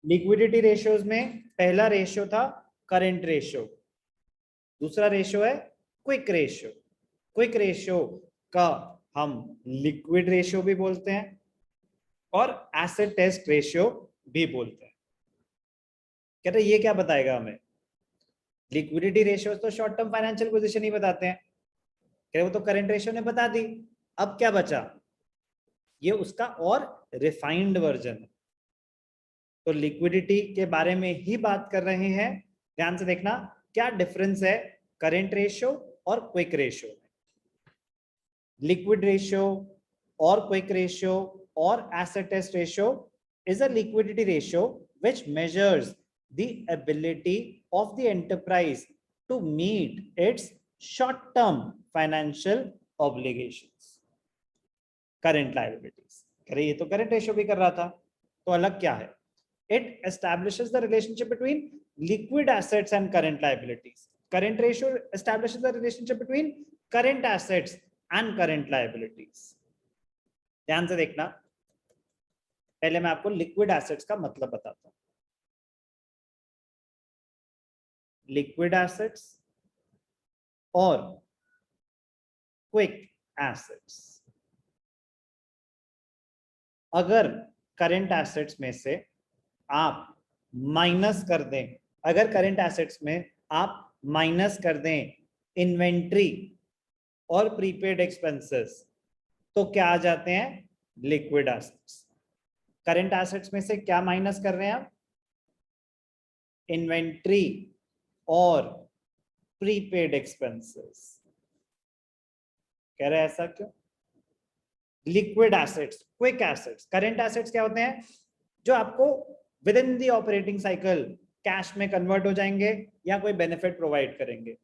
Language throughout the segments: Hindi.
लिक्विडिटी रेशियोज में पहला रेशियो था करंट रेशियो, दूसरा रेशियो है क्विक रेशियो। क्विक रेशियो का हम लिक्विड रेशियो भी बोलते हैं और एसिड टेस्ट रेशियो भी बोलते हैं। कहते हैं ये क्या बताएगा हमें? लिक्विडिटी रेशियो तो शॉर्ट टर्म फाइनेंशियल पोजीशन ही बताते हैं, वो तो करंट रेशियो ने बता दी। अब क्या बचा? ये उसका और रिफाइंड वर्जन है। तो लिक्विडिटी के बारे में ही बात कर रहे हैं। ध्यान से देखना क्या डिफरेंस है करंट रेशियो और क्विक रेशियो में। लिक्विड रेशियो और क्विक रेशियो और asset test ratio is a liquidity ratio which measures the ability of the enterprise to meet its short-term financial obligations, current liabilities। कह रहे ये तो करंट रेशियो भी कर रहा था, तो अलग क्या है? It establishes the relationship between liquid assets and current liabilities. Current ratio establishes the relationship between current assets and current liabilities। ध्यान से देखना, पहले मैं आपको लिक्विड एसेट्स का मतलब बताता हूं। लिक्विड एसेट्स और क्विक एसेट्स। अगर करंट एसेट्स में से आप माइनस कर दें, अगर करंट एसेट्स में आप माइनस कर दें इन्वेंट्री और प्रीपेड एक्सपेंसेस, तो क्या आ जाते हैं? Liquid assets. करंट एसेट्स में से क्या माइनस कर रहे हैं आप? इन्वेंट्री और प्रीपेड एक्सपेंसेस। कह रहे हैं ऐसा क्यों? Liquid assets, quick assets. Current assets क्या होते हैं? जो आपको within the operating cycle cash में कन्वर्ट हो जाएंगे या कोई बेनिफिट प्रोवाइड करेंगे।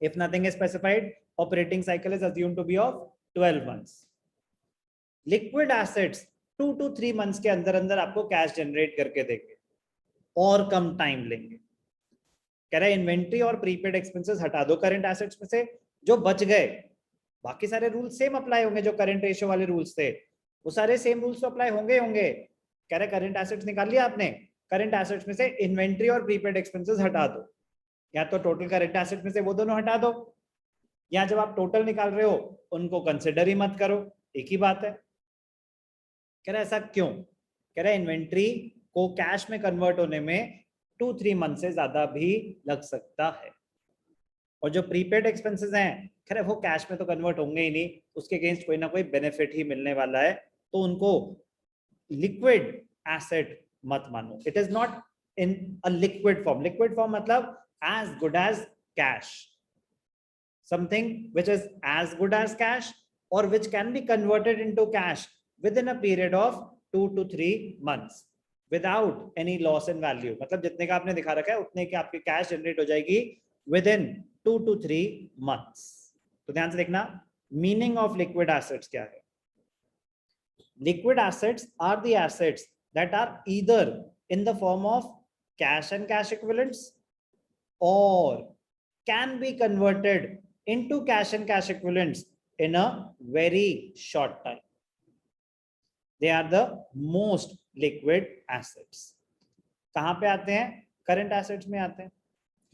If nothing is specified, operating cycle is assumed to be of 12 months. Liquid assets 2 to 3 months के अंदर अंदर आपको कैश जनरेट करके देंगे और कम टाइम लेंगे। कह रहा है इन्वेंट्री और प्रीपेड एक्सपेंसेस हटा दो करंट एसेट्स में से, जो बच गए बाकी सारे रूल्स सेम अप्लाई होंगे। जो करंट रेशियो वाले रूल्स थे वो सारे सेम रूल्स तो अप्लाई होंगे होंगे। कह रहे करंट एसेट्स निकाल लिया आपने, करंट एसेट्स में से इन्वेंट्री और प्रीपेड एक्सपेंसेस हटा दो, या तो टोटल करंट एसेट्स में से वो दोनों हटा दो, या जब आप टोटल निकाल रहे हो उनको कंसिडर ही मत करो, एक ही बात है। कह रहा है ऐसा क्यों? कह रहा है इन्वेंट्री को कैश में कन्वर्ट होने में 2-3 मंथ से ज्यादा भी लग सकता है, और जो प्रीपेड एक्सपेंसेस हैं खैर वो कैश में तो कन्वर्ट होंगे ही नहीं, उसके अगेंस्ट कोई ना कोई बेनिफिट ही मिलने वाला है, तो उनको लिक्विड एसेट मत मानो। It is not in a liquid form. Liquid form मतलब as good as cash, something which is as good as cash or which can be converted into cash within a period of 2 to 3 months without any loss in value। मतलब जितने का आपने दिखा रखा है उतने की आपकी कैश जनरेट हो जाएगी within 2 to 3 months। तो ध्यान से देखना मीनिंग ऑफ लिक्विड एसेट्स क्या है। Liquid assets are the assets that are either in the form of cash and cash equivalents or can be converted into cash and cash equivalents in a very short time। They are the most liquid assets। कहां पे आते हैं? करंट एसेट्स में आते हैं।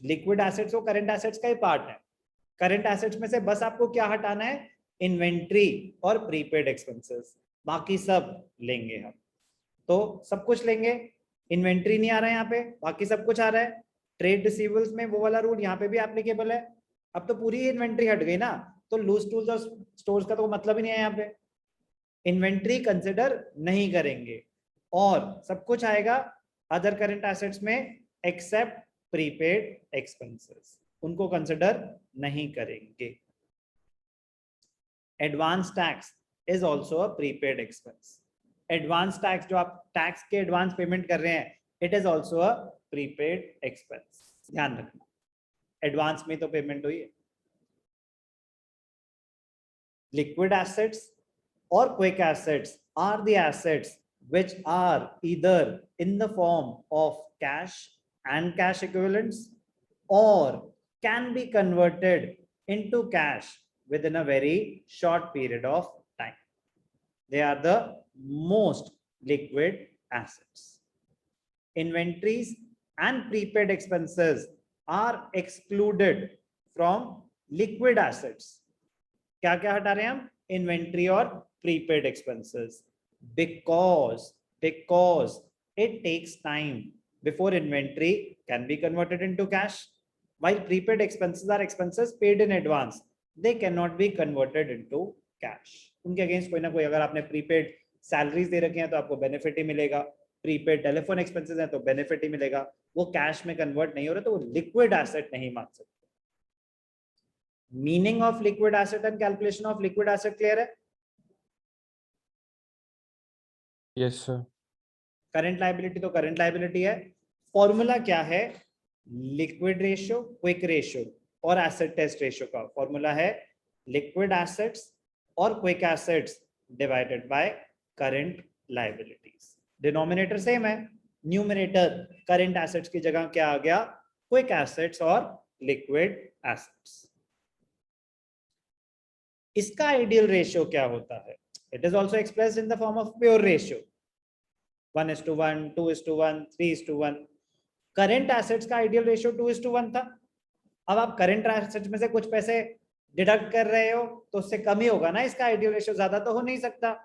लिक्विड एसेट्स वो करंट एसेट्स का ही पार्ट है। करंट एसेट्स में से बस आपको क्या हटाना है? इन्वेंट्री और प्रीपेड एक्सपेंसेस, बाकी सब लेंगे हम। तो सब कुछ लेंगे, इन्वेंट्री नहीं आ रहा है यहाँ पे, बाकी सब कुछ आ रहा है। ट्रेड रिसीवेबल्स में वो वाला रूल यहाँ पे भी एप्लीकेबल है। अब तो पूरी इन्वेंट्री हट गई ना, तो लूज टूल्स और स्टोर्स का तो मतलब ही नहीं है यहाँ पे। इन्वेंट्री कंसिडर नहीं करेंगे और सब कुछ आएगा अदर करंट एसेट्स में एक्सेप्ट प्रीपेड एक्सपेंसेस, उनको कंसिडर नहीं करेंगे। Advance tax is also a prepaid expense. Advance tax जो आप टैक्स के एडवांस पेमेंट कर रहे हैं, it is also a prepaid expense. ध्यान रखना एडवांस में तो पेमेंट हुई है। लिक्विड एसेट्स और quick assets are the assets which are either in the form of cash and cash equivalents or can be converted into cash within a very short period of time। They are the most liquid assets। inventories and prepaid expenses are excluded from liquid assets. क्या क्या हटा रहे हैं हम? इन्वेंट्री और prepaid expenses, because it takes time before inventory can be converted into cash, while prepaid expenses are expenses paid in advance, they cannot be converted into cash. उनके अगेंस्ट कोई ना कोई, अगर आपने प्रीपेड सैलरीज दे रखे हैं तो आपको बेनिफिट ही मिलेगा, प्रीपेड टेलीफोन एक्सपेंसेस हैं तो बेनिफिट ही मिलेगा, वो कैश में कन्वर्ट नहीं हो रहे तो वो लिक्विड एसेट नहीं मान सकते. Meaning of liquid asset and calculation of liquid asset clear है? Yes sir. करंट लायबिलिटी तो करंट लायबिलिटी है. फॉर्मूला क्या है? लिक्विड रेशियो, क्विक रेशियो और एसेट टेस्ट रेशियो का फॉर्मूला है लिक्विड एसेट्स और quick assets divided by current liabilities. Denominator same है, न्यूमरेटर करंट एसेट्स की जगह क्या आ गया? क्विक एसेट्स और लिक्विड एसेट्स. इसका आइडियल रेशियो क्या होता है? It is also expressed in the form of pure ratio, 1:1, 2:1, 3:1. Current assets का आइडियल रेशियो 2:1 था. अब आप करंट एसेट्स में से कुछ पैसे डिडक्ट कर रहे हो तो उससे कम ही होगा ना इसका आइडियल रेशियो, ज्यादा तो हो नहीं सकता.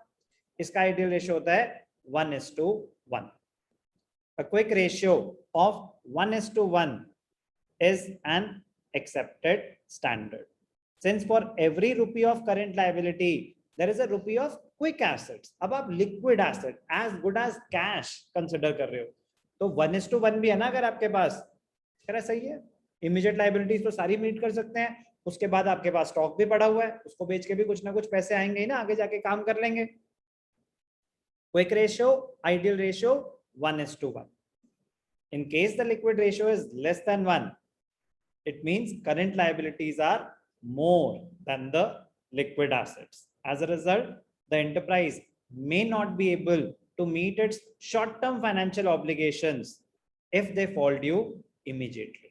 इसका आइडियल रेशियो होता है 1:1. A quick ratio of 1:1 is an accepted standard. Since for every rupee of current liability there is a rupee of quick assets. अब आप liquid asset as good as cash consider कर रहे हो तो 1:1 भी है ना अगर आपके पास, क्या सही है? इमीडिएट लाइबिलिटीज तो सारी मीट कर सकते हैं, उसके बाद आपके पास स्टॉक भी पड़ा हुआ है, उसको बेच के भी कुछ ना कुछ पैसे आएंगे ही ना, आगे जाके काम कर लेंगे. Quick ratio, ideal ratio 1:1. In case the liquid ratio is less than 1, it means current liabilities are more than the liquid assets. As a result, the enterprise may not be able to meet its short-term financial obligations if they fall due immediately.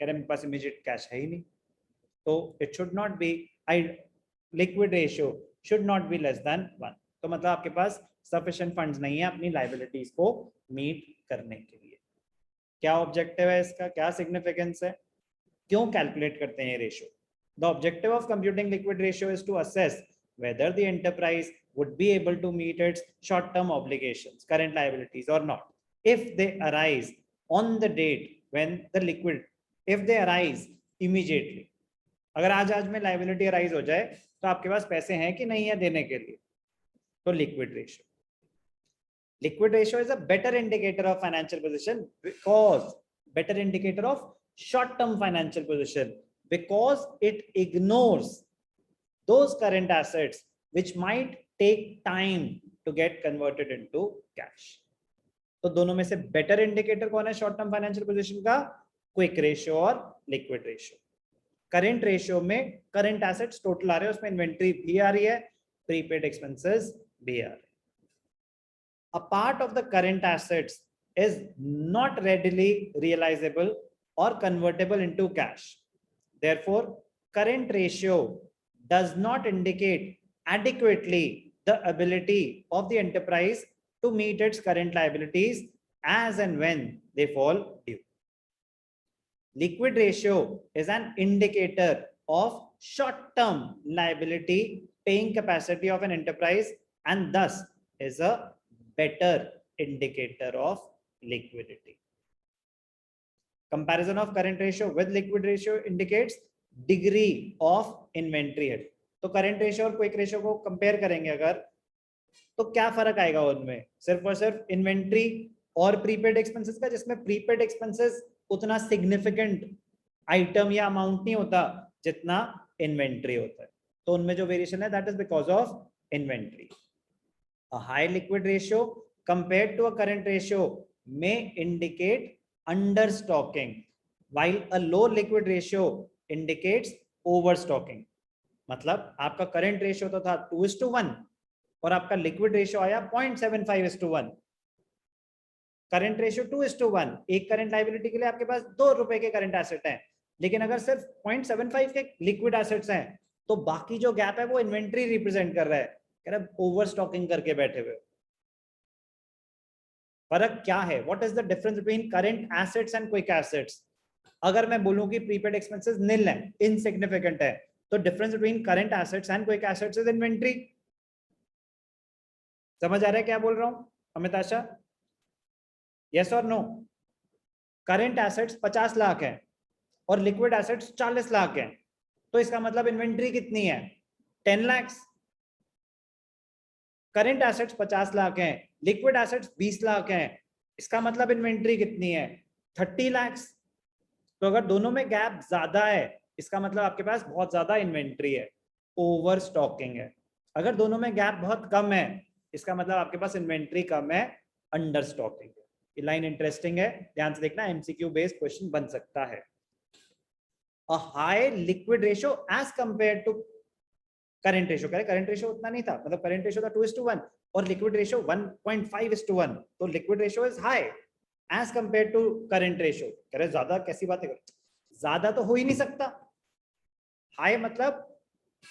कह रहे मेरे पास immediate cash है ही नहीं, तो it should not be, liquid ratio should not be less than 1. तो मतलब आपके पास sufficient funds नहीं है अपनी liabilities को meet करने के लिए. क्या ऑब्जेक्टिव है इसका, क्या सिग्निफिकेंस है, क्यों कैलकुलेट करते हैं ये ratio? The objective of computing liquid ratio is to assess whether the enterprise would be able to meet its short term obligations, current liabilities or not, if they arise on the date when the liquid, if they arise immediately. अगर आज में liability arise हो जाए तो आपके पास पैसे हैं कि नहीं है देने के लिए, तो liquid ratio. Liquid ratio is a better indicator of financial position because better indicator of short-term financial position because it ignores those current assets which might take time to get converted into cash. तो दोनों में से better indicator कौन है short term financial position का? Quick ratio और liquid ratio. Current ratio में current assets total आ रहे हैं, उसमें inventory भी आ रही है, prepaid expenses भी आ रहे हैं. A part of the current assets is not readily realizable or convertible into cash. Therefore, current ratio does not indicate adequately the ability of the enterprise to meet its current liabilities as and when they fall due. Liquid ratio is an indicator of short-term liability paying capacity of an enterprise and thus is a better indicator of liquidity. Comparison of current ratio with liquid ratio indicates degree of inventory head. तो current ratio और quick ratio को compare करेंगे अगर, तो क्या फर्क आएगा उनमें? सिर्फ और सिर्फ इन्वेंट्री और प्रीपेड एक्सपेंसेस का, जिसमें प्रीपेड एक्सपेंसेस उतना सिग्निफिकेंट आइटम या अमाउंट नहीं होता जितना इन्वेंट्री होता है, तो उनमें जो वेरिएशन है that is because of inventory. A high liquid ratio compared to a current ratio may indicate understocking, while a low liquid ratio indicates overstocking. मतलब आपका करंट रेशियो तो था 2:1 और आपका लिक्विड रेशियो आया 0.75:1. करंट रेशियो 2:1, एक करंट लायबिलिटी के लिए आपके पास ₹2 के करंट एसेट हैं, लेकिन अगर सिर्फ 0.75 के लिक्विड एसेट्स हैं तो बाकी जो गैप है वो इन्वेंट्री रिप्रेजेंट कर रहा है. कह रहा है ओवर स्टॉकिंग करके बैठे हुए. फर्क क्या है? What is the difference between current assets and quick assets? अगर मैं बोलूं कि प्रीपेड एक्सपेंसेस निल है, इनसिग्निफिकेंट है, तो difference between current assets and quick assets is inventory. समझ आ रहा है क्या बोल रहा हूं अमित आशा? यस और नो? करंट एसेट्स 50 लाख है और लिक्विड एसेट्स 40 लाख है, तो इसका मतलब इन्वेंट्री कितनी है? 10 लाख। करंट एसेट्स 50 लाख हैं, लिक्विड एसेट्स 20 लाख हैं, इसका मतलब इन्वेंट्री कितनी है? 30 लाख। तो अगर दोनों में गैप ज्यादा है, इसका मतलब आपके पास बहुत ज्यादा इन्वेंट्री है, ओवर स्टॉकिंग है। अगर दोनों में गैप बहुत कम है, इसका मतलब आपके पास इन्वेंट्री कम है, अंडर स्टॉकिंग है। ये लाइन इंटरेस्टिंग है, ध्यान से देखना, एमसीक्यू बेस्ड क्वेश्चन बन सकता है। A high liquid ratio as compare to current ratio. Current ratio उतना नहीं था, मतलब करंट रेशियो था 2:1 और लिक्विड रेशियो 1.5:1, तो liquid ratio is high as compare to current ratio. कह रहे ज्यादा कैसी बात है, ज्यादा तो हो ही नहीं सकता। हाई मतलब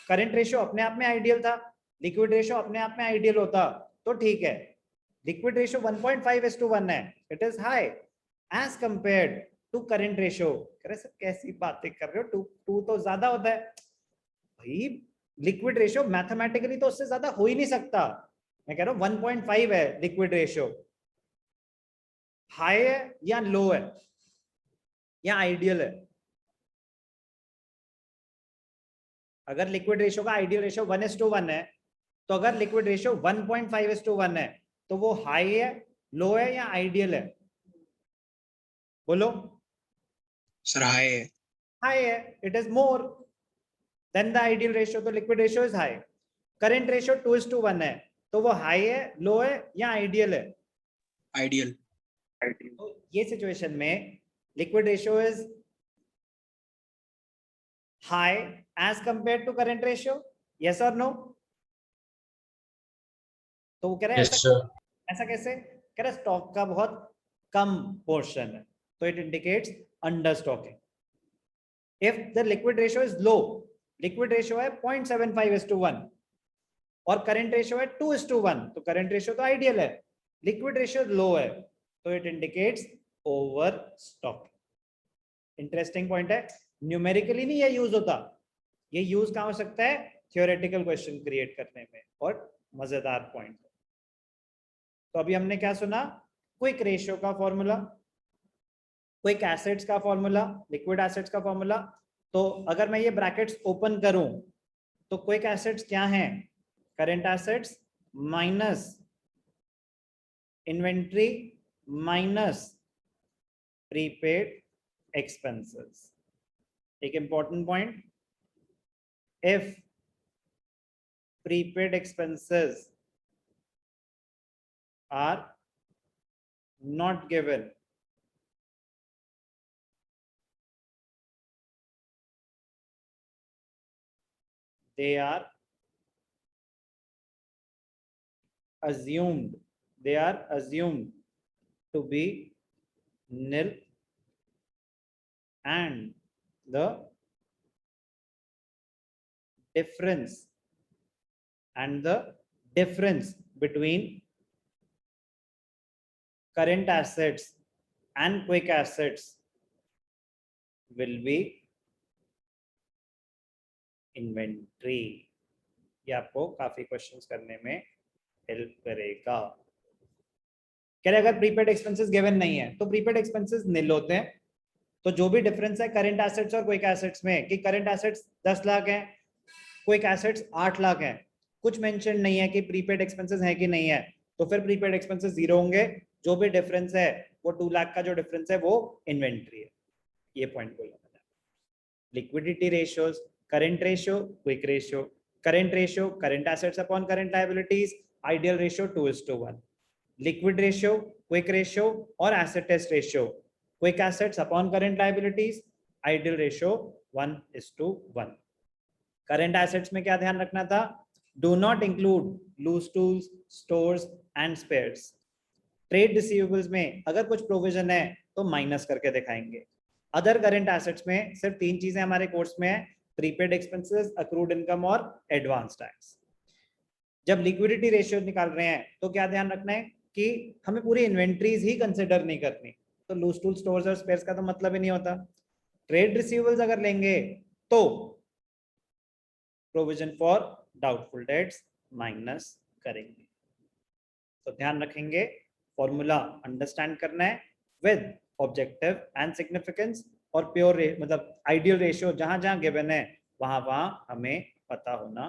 करंट रेशियो अपने आप में आइडियल था, लिक्विड रेशियो अपने आप में आइडियल होता तो ठीक है। लिक्विड रेशियो 1.5:1 है, it is high as compared to current ratio. कह रहे सर कैसी बातें कर रहे हो, टू तो ज्यादा होता है भाई। लिक्विड रेशियो मैथमेटिकली तो उससे ज्यादा हो ही नहीं सकता। मैं कह रहा हूं 1.5 है लिक्विड रेशियो, हाई है या लो है या आइडियल है? अगर लिक्विड रेशियो का आइडियल रेशियो 1:1 है, तो अगर लिक्विड रेशियो 1.5:1 है, तो वो हाई है, लो है या आइडियल है? बोलो। सर हाई है। हाई है, it is more than the ideal ratio, तो liquid ratio is high. Current ratio 2:1 है, तो वो हाई है, लो है या आइडियल है? आइडियल। तो ये सिचुएशन में liquid ratio is high as compare to current ratio, yes और नो? तो वो कह रहा है Yes, ऐसा sir. ऐसा कैसे? कह रहा है स्टॉक का बहुत कम पोर्शन है, तो it indicates under stocking. If the liquid ratio is low, liquid ratio है 0.75:1 और करंट रेशियो है 2:1, तो करंट रेशियो तो आइडियल है, लिक्विड रेशियो लो है, तो it indicates over stocking. Interesting point है, न्यूमेरिकली नहीं ये यूज होता, ये यूज कहां हो सकता है? थ्योरेटिकल क्वेश्चन क्रिएट करने में। और मजेदार पॉइंट, तो अभी हमने क्या सुना? क्विक रेशियो का फॉर्मूला, क्विक एसेट्स का फॉर्मूला, लिक्विड एसेट्स का फॉर्मूला। तो अगर मैं ये ब्रैकेट्स ओपन करूं, तो क्विक एसेट्स क्या हैं? Current assets minus inventory minus prepaid expenses. एक important point, if prepaid expenses are not given, they are assumed to be nil, and the difference between current assets and quick assets will be inventory। ये आपको काफी क्वेश्चंस करने में हेल्प करेगा। कह रहे अगर प्रीपेड एक्सपेंसेस गिवन नहीं है, तो प्रीपेड एक्सपेंसेस निल होते हैं। तो जो भी डिफरेंस है करंट एसेट्स और क्विक एसेट्स में, कि करंट एसेट्स 10 लाख हैं, क्विक एसेट्स 8 लाख हैं, कुछ मेंशन नहीं है कि प्रीपेड एक्सपेंसेस है कि नहीं है, तो फिर प्रीपेड एक्सपेंसेस जीरो होंगे। जो भी डिफरेंस है वो 2 लाख का जो डिफरेंस है वो इन्वेंट्री है। ये पॉइंट बोला मैंने। Liquidity ratios, current ratio, quick ratio. Current ratio current assets upon current liabilities, ideal ratio 2:1। Liquid ratio, quick ratio और asset test ratio, quick assets upon current liabilities, ideal ratio 1:1। Current assets में क्या ध्यान रखना था? Do not include loose tools, stores and spares. Trade receivables में अगर कुछ प्रोविजन है तो माइनस करके दिखाएंगे। अदर करंट एसेट्स में सिर्फ 3 चीजें हमारे कोर्स में है, प्रीपेड एक्सपेंसेस, अक्रूड इनकम और एडवांस टैक्स। जब लिक्विडिटी रेशियो निकाल रहे हैं तो क्या ध्यान रखना है? कि हमें पूरी इन्वेंट्रीज ही कंसिडर नहीं करनी, तो लूज टूल स्टोर्स और स्पेयर्स का तो मतलब ही नहीं होता। ट्रेड रिसीवेबल्स अगर लेंगे तो provision for doubtful debts minus करेंगे। तो ध्यान रखेंगे, फॉर्मूला अंडरस्टैंड करना है विद ऑब्जेक्टिव एंड सिग्निफिकेंस, और प्योर मतलब आइडियल रेशियो जहां जहां गिवन है वहां वहां हमें पता होना